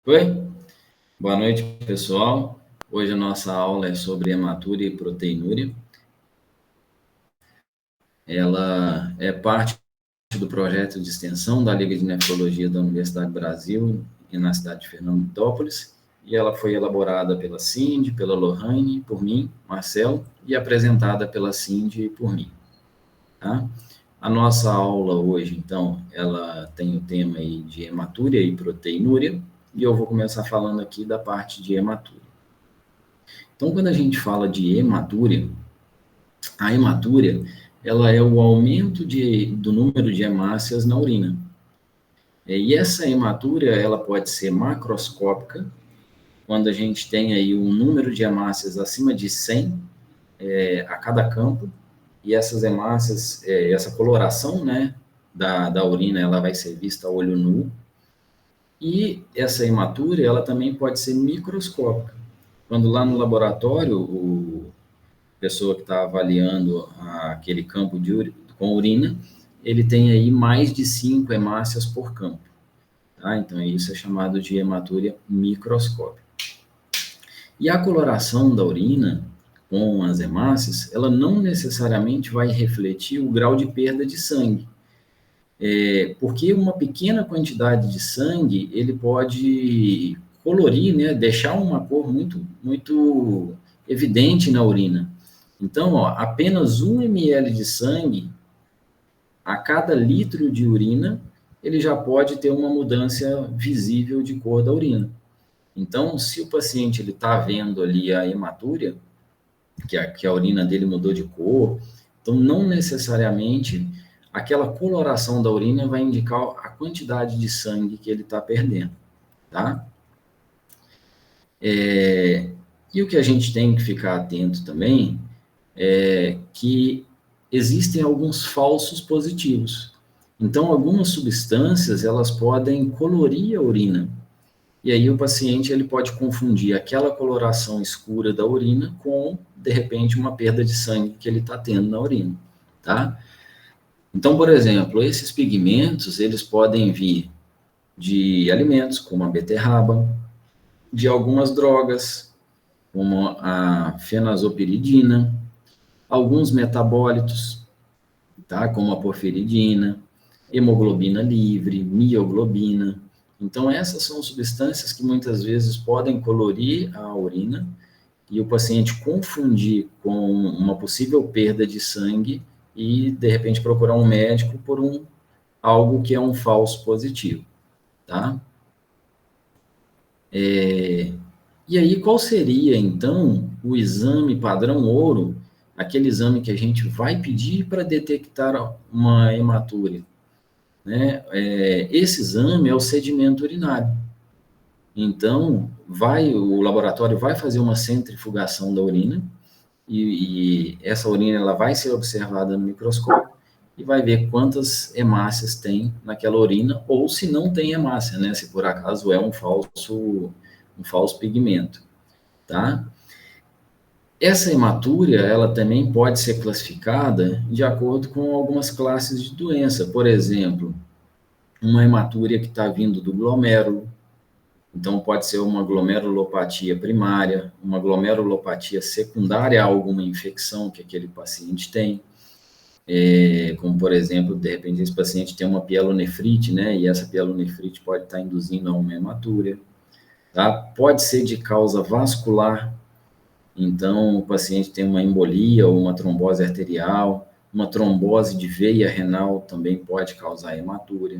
Oi, boa noite, pessoal. Hoje a nossa aula é sobre hematúria e proteinúria. Ela é parte do projeto de extensão da Liga de Nefrologia da Universidade do Brasil e na cidade de Fernandópolis, e ela foi elaborada pela Cindy, pela Lohane, por mim, Marcelo, e apresentada pela Cindy e por mim, tá? A nossa aula hoje, então, ela tem o tema aí de hematúria e proteinúria, e eu vou começar falando aqui da parte de hematúria. Então, quando a gente fala de hematúria, a hematúria, ela é o aumento do número de hemácias na urina. E essa hematúria, ela pode ser macroscópica, quando a gente tem aí um número de hemácias acima de 100 a cada campo, e essas hemácias, essa coloração, né, da urina, ela vai ser vista a olho nu, e essa hematúria, ela também pode ser microscópica, quando lá no laboratório, pessoa que está avaliando aquele campo com urina, ele tem aí mais de 5 hemácias por campo. Tá? Então, isso é chamado de hematúria microscópica. E a coloração da urina com as hemácias, ela não necessariamente vai refletir o grau de perda de sangue. Porque uma pequena quantidade de sangue, ele pode colorir, né, deixar uma cor muito evidente na urina. Então, ó, apenas 1 ml de sangue a cada litro de urina, ele já pode ter uma mudança visível de cor da urina. Então, se o paciente está vendo ali a hematúria, que a urina dele mudou de cor, então não necessariamente aquela coloração da urina vai indicar a quantidade de sangue que ele está perdendo, tá? E o que a gente tem que ficar atento também é que existem alguns falsos positivos. Então, algumas substâncias, elas podem colorir a urina. E aí o paciente ele pode confundir aquela coloração escura da urina com, de repente, uma perda de sangue que ele está tendo na urina, tá? Então, por exemplo, esses pigmentos, eles podem vir de alimentos, como a beterraba, de algumas drogas, como a fenazopiridina, alguns metabólitos, tá? Como a porfiridina, hemoglobina livre, mioglobina. Então, essas são substâncias que muitas vezes podem colorir a urina e o paciente confundir com uma possível perda de sangue e, de repente, procurar um médico por algo que é um falso positivo, tá? E aí, qual seria, então, o exame padrão ouro, aquele exame que a gente vai pedir para detectar uma hematúria? Né? Esse exame é o sedimento urinário. Então, o laboratório vai fazer uma centrifugação da urina, e essa urina ela vai ser observada no microscópio e vai ver quantas hemácias tem naquela urina, ou se não tem hemácia, né? Se por acaso é um falso pigmento, tá? Essa hematúria, ela também pode ser classificada de acordo com algumas classes de doença. Por exemplo, uma hematúria que está vindo do glomérulo. Então, pode ser uma glomerulopatia primária, uma glomerulopatia secundária a alguma infecção que aquele paciente tem. Como, por exemplo, de repente, esse paciente tem uma pielonefrite, né? E essa pielonefrite pode estar induzindo a uma hematúria. Tá? Pode ser de causa vascular. Então, o paciente tem uma embolia ou uma trombose arterial, uma trombose de veia renal também pode causar hematúria.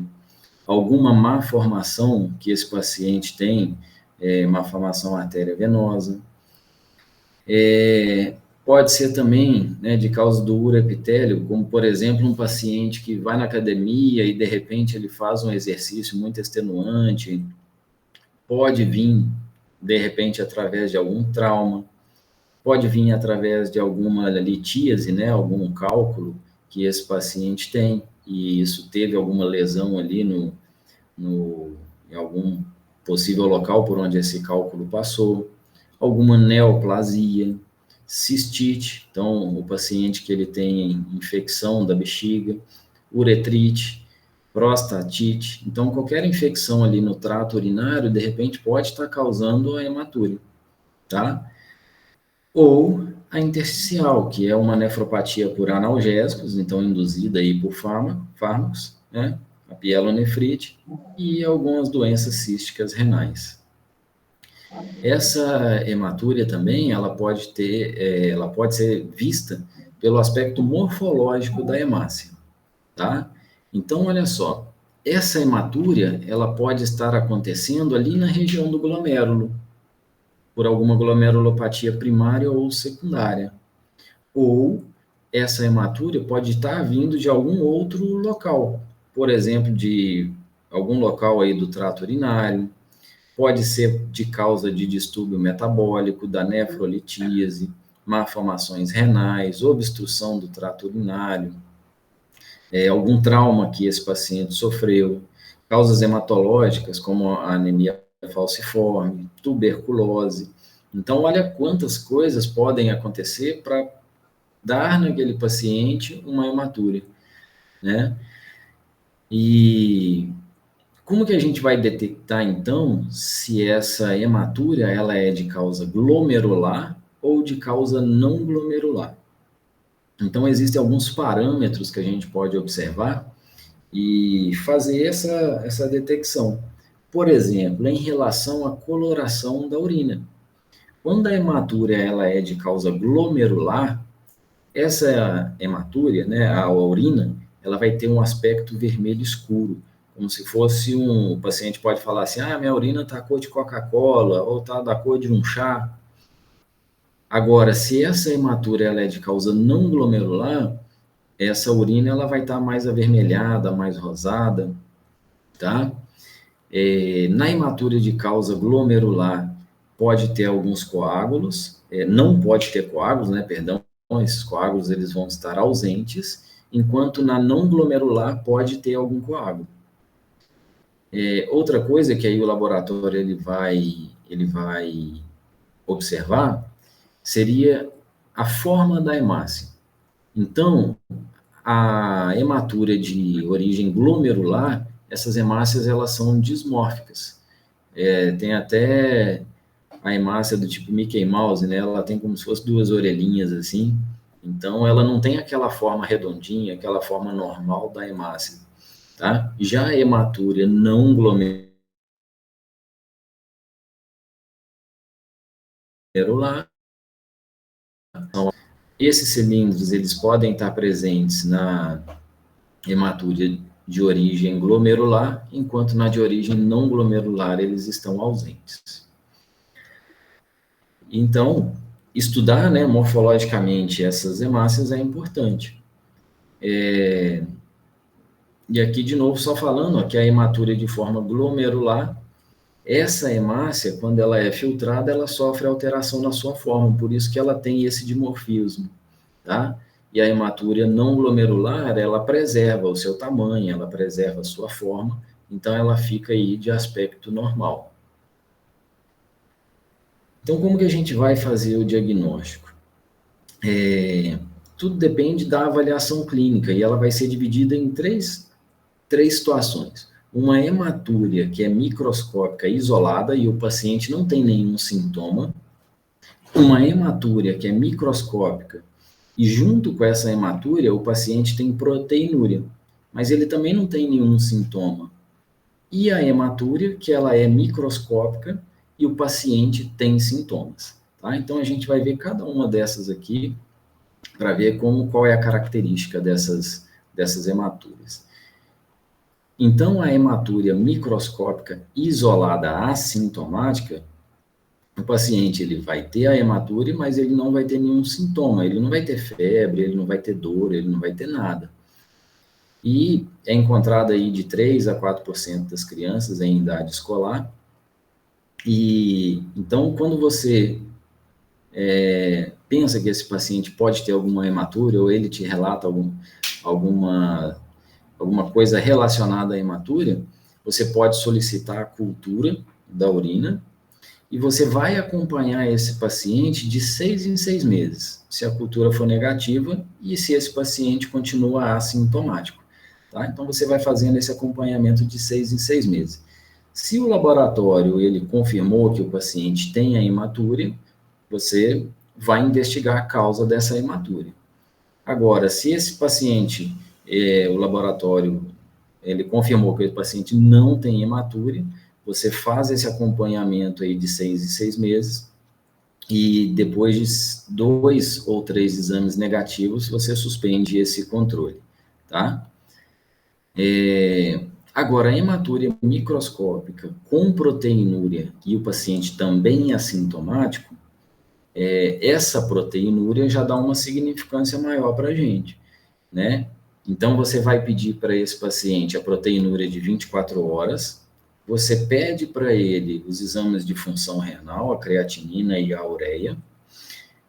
Alguma má formação que esse paciente tem, má formação artéria venosa. Pode ser também, né, de causa do uroepitélio, como, por exemplo, um paciente que vai na academia e, de repente, ele faz um exercício muito extenuante, pode vir, de repente, através de algum trauma, pode vir através de alguma litíase, né, algum cálculo que esse paciente tem, e isso teve alguma lesão ali em algum possível local por onde esse cálculo passou, alguma neoplasia, cistite, então o paciente que ele tem infecção da bexiga, uretrite, prostatite. Então, qualquer infecção ali no trato urinário, de repente, pode estar causando a hematúria, tá? Ou a intersticial, que é uma nefropatia por analgésicos, então induzida aí por fármacos, né? A pielonefrite e algumas doenças císticas renais. Essa hematúria também, ela pode ser vista pelo aspecto morfológico da hemácia, tá? Então, olha só, essa hematúria, ela pode estar acontecendo ali na região do glomérulo, por alguma glomerulopatia primária ou secundária. Ou essa hematúria pode estar vindo de algum outro local, por exemplo, de algum local aí do trato urinário, pode ser de causa de distúrbio metabólico, da nefrolitíase, malformações renais, obstrução do trato urinário, algum trauma que esse paciente sofreu, causas hematológicas como a anemia falciforme, tuberculose. Então, olha quantas coisas podem acontecer para dar naquele paciente uma hematúria, né? E como que a gente vai detectar, então, se essa hematúria ela é de causa glomerular ou de causa não glomerular? Então, existem alguns parâmetros que a gente pode observar e fazer essa detecção. Por exemplo, em relação à coloração da urina. Quando a hematúria ela é de causa glomerular, essa hematúria, né, a urina, ela vai ter um aspecto vermelho escuro, como se fosse o paciente pode falar assim, minha urina está cor de Coca-Cola, ou está da cor de um chá. Agora, se essa hematúria ela é de causa não glomerular, essa urina ela vai estar mais avermelhada, mais rosada, tá? Na hematúria de causa glomerular, pode ter alguns coágulos, não pode ter coágulos, né, perdão, esses coágulos eles vão estar ausentes, enquanto na não glomerular pode ter algum coágulo. Outra coisa que aí o laboratório ele vai observar seria a forma da hemácia. Então, a hematúria de origem glomerular, essas hemácias elas são dismórficas. Tem até a hemácia do tipo Mickey Mouse, né? Ela tem como se fosse duas orelhinhas assim. Então, ela não tem aquela forma redondinha, aquela forma normal da hemácia, tá? Já a hematúria não glomerular, esses cilindros eles podem estar presentes na hematúria de origem glomerular, enquanto na de origem não glomerular eles estão ausentes. Então, estudar, né, morfologicamente essas hemácias é importante. E aqui, de novo, só falando que a hematúria de forma glomerular, essa hemácia, quando ela é filtrada, ela sofre alteração na sua forma, por isso que ela tem esse dimorfismo, tá? E a hematúria não glomerular, ela preserva o seu tamanho, ela preserva a sua forma, então ela fica aí de aspecto normal. Então, como que a gente vai fazer o diagnóstico? Tudo depende da avaliação clínica, e ela vai ser dividida em três situações. Uma hematúria que é microscópica isolada e o paciente não tem nenhum sintoma. Uma hematúria que é microscópica e junto com essa hematúria o paciente tem proteinúria, mas ele também não tem nenhum sintoma. E a hematúria que ela é microscópica e o paciente tem sintomas. Tá? Então a gente vai ver cada uma dessas aqui para ver qual é a característica dessas hematúrias. Então, a hematúria microscópica isolada assintomática, o paciente ele vai ter a hematúria, mas ele não vai ter nenhum sintoma, ele não vai ter febre, ele não vai ter dor, ele não vai ter nada. E é encontrada aí de 3 a 4% das crianças em idade escolar. E então, quando você pensa que esse paciente pode ter alguma hematúria, ou ele te relata alguma coisa relacionada à hematúria, você pode solicitar a cultura da urina e você vai acompanhar esse paciente de 6 em 6 meses, se a cultura for negativa e se esse paciente continua assintomático. tá? Então, você vai fazendo esse acompanhamento de 6 em 6 meses. Se o laboratório, ele confirmou que o paciente tem a hematúria, você vai investigar a causa dessa hematúria. Agora, se esse paciente, o laboratório, ele confirmou que o paciente não tem hematúria, você faz esse acompanhamento aí de 6 em 6 meses, e depois de 2 ou 3 exames negativos, você suspende esse controle, tá? Agora, a hematúria microscópica com proteinúria e o paciente também assintomático, essa proteinúria já dá uma significância maior para a gente, né? Então, você vai pedir para esse paciente a proteinúria de 24 horas, você pede para ele os exames de função renal, a creatinina e a ureia,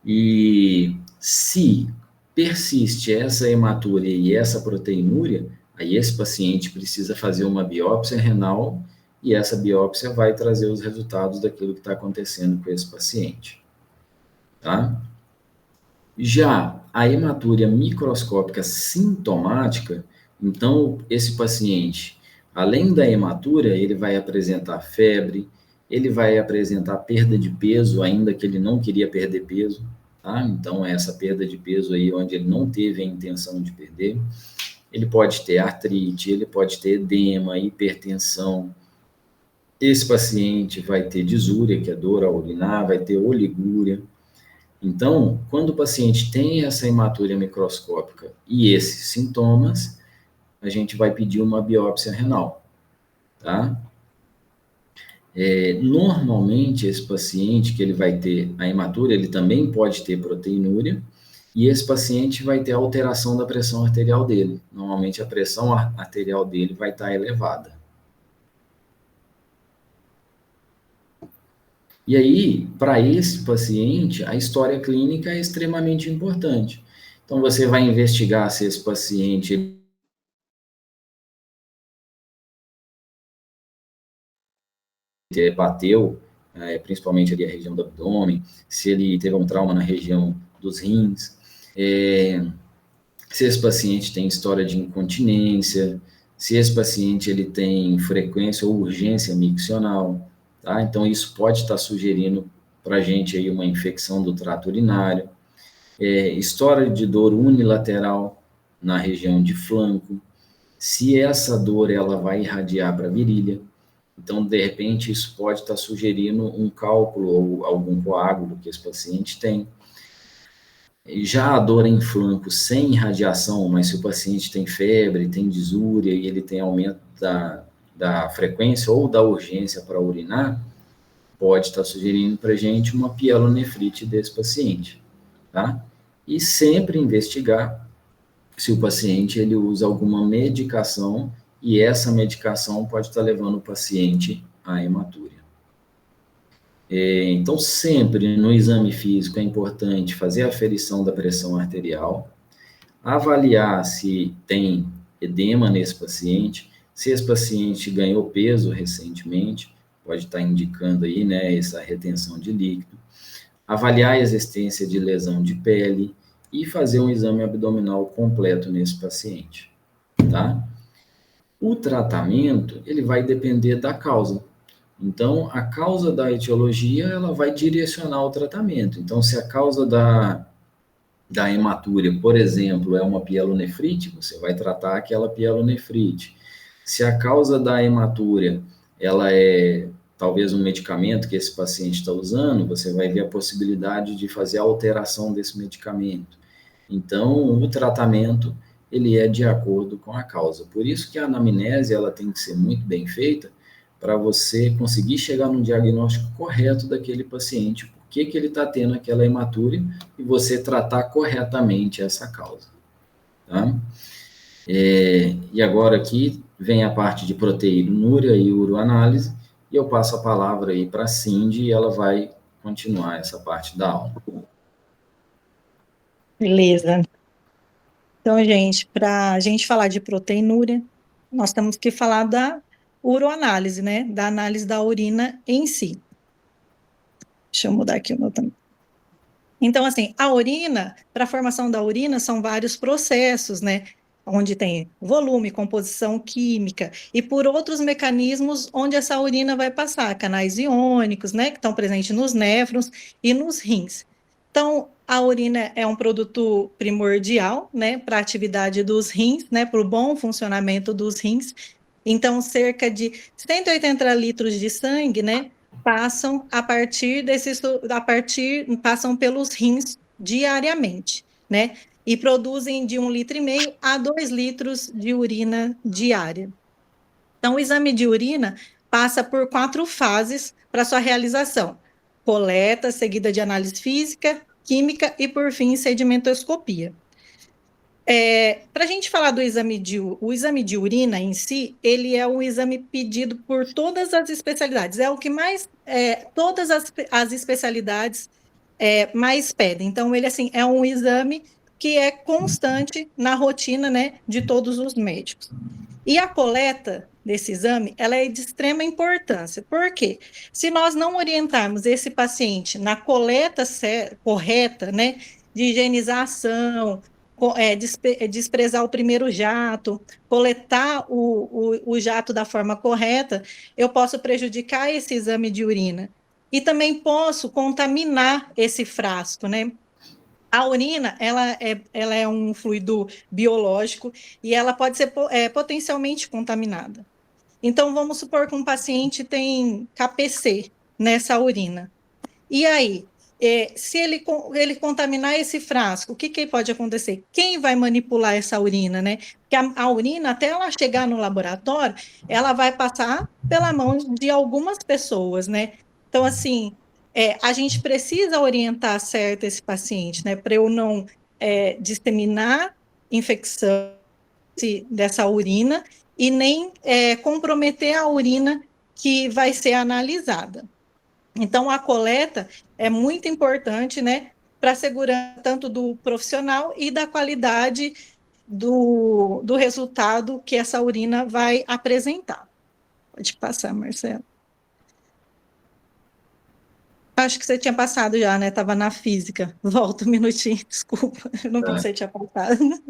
e se persiste essa hematúria e essa proteinúria, aí esse paciente precisa fazer uma biópsia renal e essa biópsia vai trazer os resultados daquilo que está acontecendo com esse paciente, tá? Já a hematúria microscópica sintomática, então esse paciente, além da hematúria, ele vai apresentar febre, ele vai apresentar perda de peso, ainda que ele não queria perder peso, tá? Então, essa perda de peso aí, onde ele não teve a intenção de perder, ele pode ter artrite, ele pode ter edema, hipertensão. Esse paciente vai ter disúria, que é dor ao urinar, vai ter oligúria. Então, quando o paciente tem essa hematúria microscópica e esses sintomas, a gente vai pedir uma biópsia renal, tá? Normalmente, esse paciente que ele vai ter a hematúria, ele também pode ter proteinúria, e esse paciente vai ter alteração da pressão arterial dele. Normalmente, a pressão arterial dele vai estar elevada. E aí, para esse paciente, a história clínica é extremamente importante. Então, você vai investigar se esse paciente bateu, principalmente ali a região do abdômen, se ele teve um trauma na região dos rins, se esse paciente tem história de incontinência, se esse paciente ele tem frequência ou urgência miccional, tá? Então, isso pode estar sugerindo para a gente aí uma infecção do trato urinário, história de dor unilateral na região de flanco, se essa dor ela vai irradiar para a virilha, então, de repente, isso pode estar sugerindo um cálculo ou algum coágulo que esse paciente tem. Já a dor em flanco sem irradiação, mas se o paciente tem febre, tem disúria e ele tem aumento da frequência ou da urgência para urinar, pode estar sugerindo para a gente uma pielonefrite desse paciente, tá? E sempre investigar se o paciente ele usa alguma medicação e essa medicação pode estar levando o paciente à hematúria. Então, sempre no exame físico é importante fazer a aferição da pressão arterial, avaliar se tem edema nesse paciente, se esse paciente ganhou peso recentemente, pode estar indicando aí, né, essa retenção de líquido, avaliar a existência de lesão de pele e fazer um exame abdominal completo nesse paciente, tá? O tratamento, ele vai depender da causa. Então, a causa da etiologia, ela vai direcionar o tratamento. Então, se a causa da hematúria, por exemplo, é uma pielonefrite, você vai tratar aquela pielonefrite. Se a causa da hematúria, ela é talvez um medicamento que esse paciente está usando, você vai ver a possibilidade de fazer a alteração desse medicamento. Então, o tratamento, ele é de acordo com a causa. Por isso que a anamnese, ela tem que ser muito bem feita, para você conseguir chegar no diagnóstico correto daquele paciente, por que ele está tendo aquela hematúria, e você tratar corretamente essa causa. Tá? E agora aqui vem a parte de proteinúria e uroanálise, e eu passo a palavra aí para a Cindy, e ela vai continuar essa parte da aula. Beleza. Então, gente, para a gente falar de proteinúria, nós temos que falar da uroanálise, né? Da análise da urina em si. Deixa eu mudar aqui o meu também. Então, assim, a urina, para a formação da urina, são vários processos, né? onde tem volume, composição química, e por outros mecanismos onde essa urina vai passar, canais iônicos, né, que estão presentes nos néfrons e nos rins. Então, a urina é um produto primordial, né, para a atividade dos rins, né, para o bom funcionamento dos rins. Então, cerca de 180 litros de sangue, né, passam passam pelos rins diariamente, né? E produzem de 1,5 litro a 2 litros de urina diária. Então, o exame de urina passa por 4 fases para sua realização: coleta, seguida de análise física, química e, por fim, sedimentoscopia. Para a gente falar do o exame de urina em si, ele é um exame pedido por todas as especialidades, é o que mais, todas as especialidades mais pedem. Então, ele, assim, é um exame que é constante na rotina, né, de todos os médicos. E a coleta desse exame, ela é de extrema importância. Por quê? Se nós não orientarmos esse paciente na coleta correta, né, de higienização, desprezar o primeiro jato, coletar o jato da forma correta, eu posso prejudicar esse exame de urina. E também posso contaminar esse frasco, né? A urina, ela é um fluido biológico e ela pode ser potencialmente contaminada. Então, vamos supor que um paciente tem KPC nessa urina. E aí, se ele contaminar esse frasco, o que pode acontecer? Quem vai manipular essa urina, né? Porque a urina, até ela chegar no laboratório, ela vai passar pela mão de algumas pessoas, né? Então, assim, a gente precisa orientar certo esse paciente, né? Para eu não disseminar infecção dessa urina e nem comprometer a urina que vai ser analisada. Então, a coleta é muito importante, né, para a segurança tanto do profissional e da qualidade do resultado que essa urina vai apresentar. Pode passar, Marcelo. Acho que você tinha passado já, né? Estava na física. Volta um minutinho, desculpa, eu não vi que você tinha passado.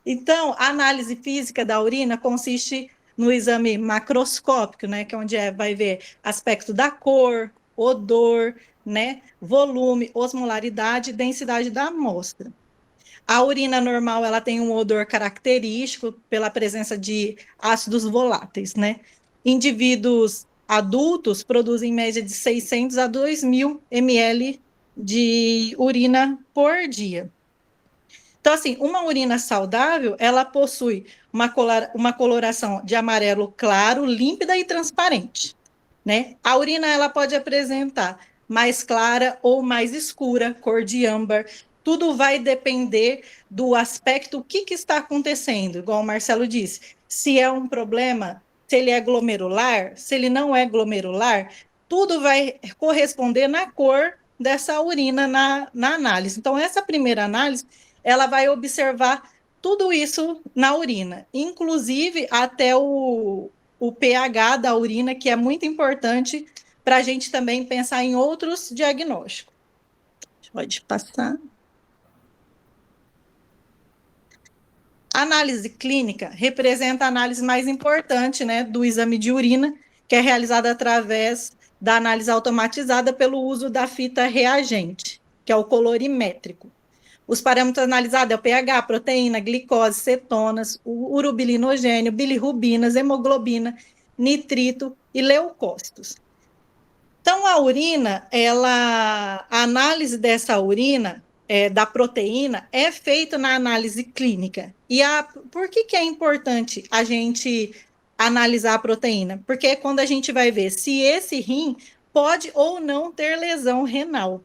Então, a análise física da urina consiste no exame macroscópico, né, que é onde vai ver aspecto da cor, odor, né, volume, osmolaridade e densidade da amostra. A urina normal, ela tem um odor característico pela presença de ácidos voláteis, né? Indivíduos adultos produzem em média de 600 a 2.000 ml de urina por dia. Então, assim, uma urina saudável, ela possui uma coloração de amarelo claro, límpida e transparente, né? A urina, ela pode apresentar mais clara ou mais escura, cor de âmbar. Tudo vai depender do aspecto, o que está acontecendo, igual o Marcelo disse. Se é um problema, se ele é glomerular, se ele não é glomerular, tudo vai corresponder na cor dessa urina na análise. Então, essa primeira análise, ela vai observar tudo isso na urina, inclusive até o pH da urina, que é muito importante para a gente também pensar em outros diagnósticos. Pode passar. A análise clínica representa a análise mais importante, né, do exame de urina, que é realizada através da análise automatizada pelo uso da fita reagente, que é o colorimétrico. Os parâmetros analisados é o pH, proteína, glicose, cetonas, o urobilinogênio, bilirrubinas, hemoglobina, nitrito e leucócitos. Então, a urina, a análise dessa urina, da proteína, é feita na análise clínica. E por que é importante a gente analisar a proteína? Porque é quando a gente vai ver se esse rim pode ou não ter lesão renal.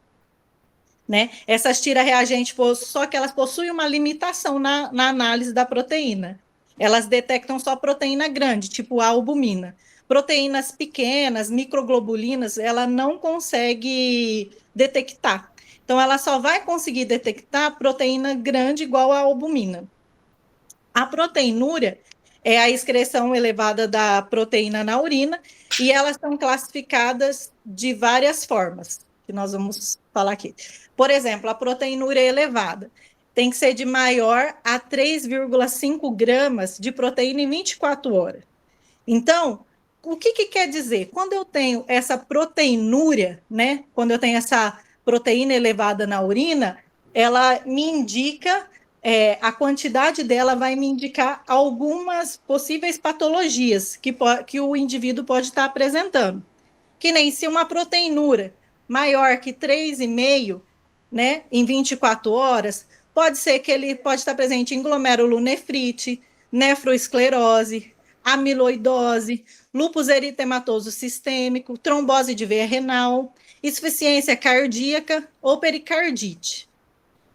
Né? Essas tiras reagentes, só que elas possuem uma limitação na análise da proteína. Elas detectam só proteína grande, tipo a albumina. Proteínas pequenas, microglobulinas, ela não consegue detectar. Então, ela só vai conseguir detectar proteína grande igual a albumina. A proteinúria é a excreção elevada da proteína na urina e elas são classificadas de várias formas, que nós vamos falar aqui. Por exemplo, a proteinúria elevada. tem que ser de maior a 3,5 gramas de proteína em 24 horas. Então, o que quer dizer? Quando eu tenho essa proteinúria, né? Quando eu tenho essa proteína elevada na urina, ela me indica, a quantidade dela vai me indicar algumas possíveis patologias que o indivíduo pode estar apresentando. Que nem se uma proteinúria maior que 3,5, né, em 24 horas, pode ser que ele pode estar presente em glomerulonefrite, nefroesclerose, amiloidose, lúpus eritematoso sistêmico, trombose de veia renal, insuficiência cardíaca ou pericardite.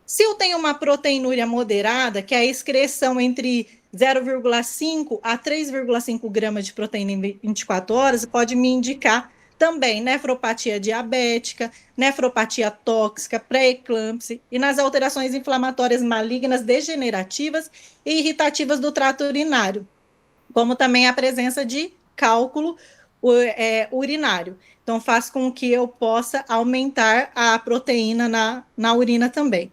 Se eu tenho uma proteinúria moderada, que é a excreção entre 0,5 a 3,5 gramas de proteína em 24 horas, pode me indicar também nefropatia diabética, nefropatia tóxica, pré-eclâmpsia e nas alterações inflamatórias malignas degenerativas e irritativas do trato urinário, como também a presença de cálculo urinário. Então, faz com que eu possa aumentar a proteína na urina também.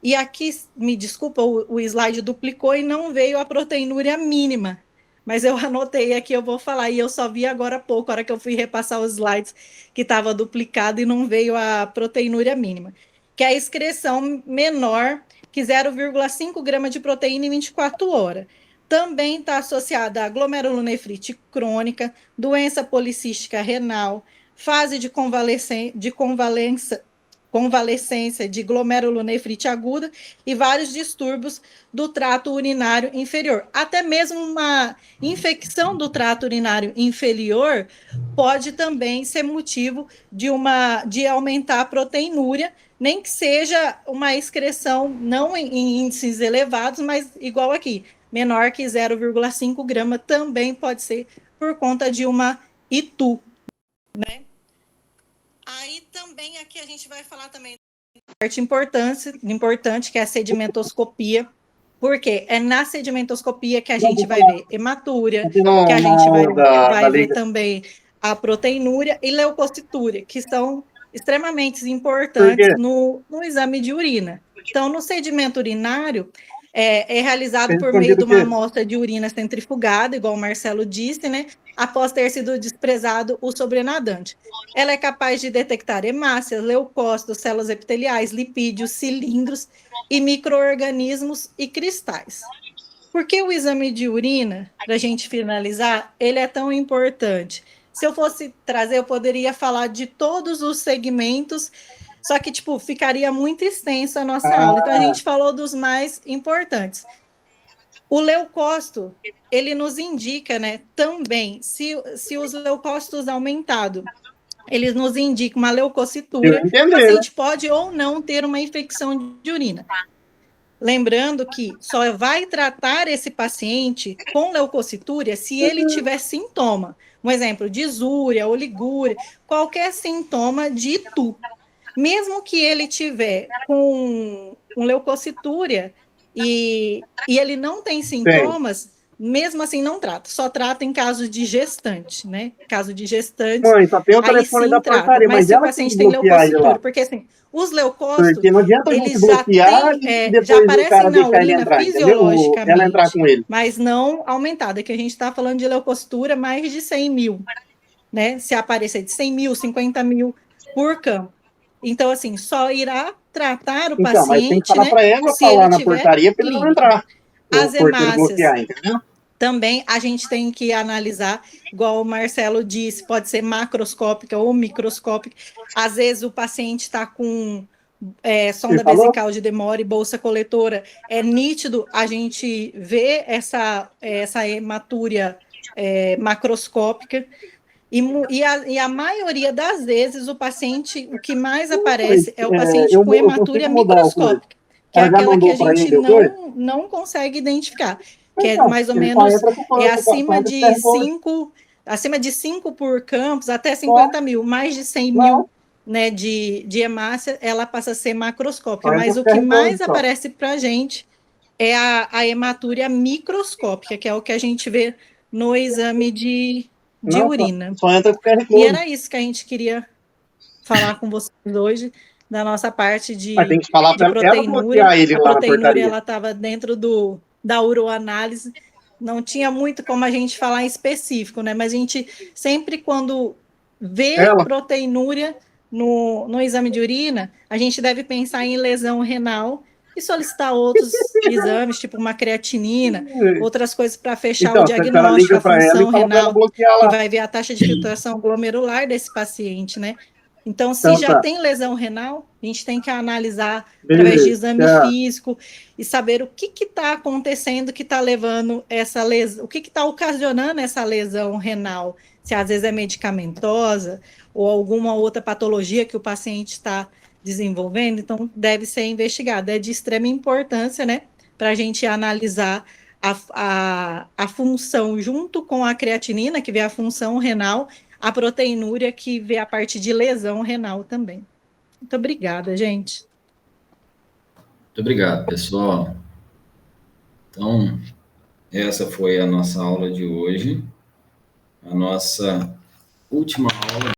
E aqui, me desculpa, o slide duplicou e não veio a proteinúria mínima. Mas eu anotei aqui, eu vou falar, e eu só vi agora há pouco, a hora que eu fui repassar os slides, que estava duplicado e não veio a proteinúria mínima, que é a excreção menor que 0,5 gramas de proteína em 24 horas. Também está associada a glomerulonefrite crônica, doença policística renal, fase de convalescência de glomerulonefrite aguda e vários distúrbios do trato urinário inferior. Até mesmo uma infecção do trato urinário inferior pode também ser motivo de aumentar a proteinúria, nem que seja uma excreção não em índices elevados, mas igual aqui, menor que 0,5 grama, também pode ser por conta de uma ITU, né? Aí também aqui a gente vai falar também da parte importante, que é a sedimentoscopia, porque é na sedimentoscopia que a gente vai ver hematúria, que a gente vai ver também a proteinúria e leucocitúria, que são extremamente importantes no exame de urina. Então, no sedimento urinário, é realizado por meio de uma amostra de urina centrifugada, igual o Marcelo disse, né? Após ter sido desprezado o sobrenadante. Ela é capaz de detectar hemácias, leucócitos, células epiteliais, lipídios, cilindros e micro-organismos e cristais. Por que o exame de urina, para a gente finalizar, ele é tão importante? Se eu fosse trazer, eu poderia falar de todos os segmentos, só que, tipo, ficaria muito extensa a nossa aula. Então, a gente falou dos mais importantes. O leucócito, ele nos indica, né, também, se os leucócitos aumentados, eles nos indicam uma leucocitúria, o paciente pode ou não ter uma infecção de urina. Lembrando que só vai tratar esse paciente com leucocitúria se ele tiver sintoma. Um exemplo, disúria, oligúria, qualquer sintoma de ITU. Mesmo que ele tiver com leucocitúria e ele não tem sintomas, mesmo assim não trata. Só trata em casos de gestante, né? Caso de gestante, mãe, só tem o telefone da portaria, mas se o paciente tem leucocitúria, porque assim, os leucócitos, porque não adianta eles já aparecem na urina entrar, fisiologicamente, ela entrar com ele. mas não aumentada, que a gente está falando de leucocitura mais de 100 mil, né? Se aparecer de 100 mil, 50 mil por campo. Então, assim, só irá tratar o paciente, mas tem que falar, né, para ela se falar ele na portaria para ele não entrar. As hemácias, também a gente tem que analisar, igual o Marcelo disse, pode ser macroscópica ou microscópica. Às vezes o paciente está com sonda vesical de Demore, bolsa coletora, é nítido a gente ver essa hematúria macroscópica. E a maioria das vezes o paciente, o que mais aparece é o paciente com hematúria microscópica, que é aquela que a gente não consegue identificar, que é mais ou menos acima de 5 por campos, até 50 mil, mais de 100 mil, né, de hemácia, ela passa a ser macroscópica, mas o que mais aparece para a gente é a hematúria microscópica, que é o que a gente vê no exame de urina. Só entra com QR Code. E era isso que a gente queria falar com vocês hoje. da nossa parte de Mas tem que falar para ela proteinúria. bloquear ele A lá na proteinúria, portaria. ela estava dentro da uroanálise, não tinha muito como a gente falar em específico, né? Mas a gente sempre, quando vê proteinúria no exame de urina, a gente deve pensar em lesão renal e solicitar outros exames, tipo uma creatinina, outras coisas para fechar Então, o se a cara diagnóstico, liga a para ela função e fala para ela renal, bloquear e lá. vai ver a taxa de filtração glomerular desse paciente, né? Então, se Então, já tá. tem lesão renal, a gente tem que analisar Beleza, através de exame tchau. físico e saber o que está acontecendo que está levando essa lesão, o que está ocasionando essa lesão renal, se às vezes é medicamentosa ou alguma outra patologia que o paciente está desenvolvendo, então deve ser investigado. É de extrema importância, né, para a gente analisar a função junto com a creatinina, que vê a função renal, a proteinúria, que vê a parte de lesão renal também. Muito obrigada, gente. Muito obrigado, pessoal. Então, essa foi a nossa aula de hoje, a nossa última aula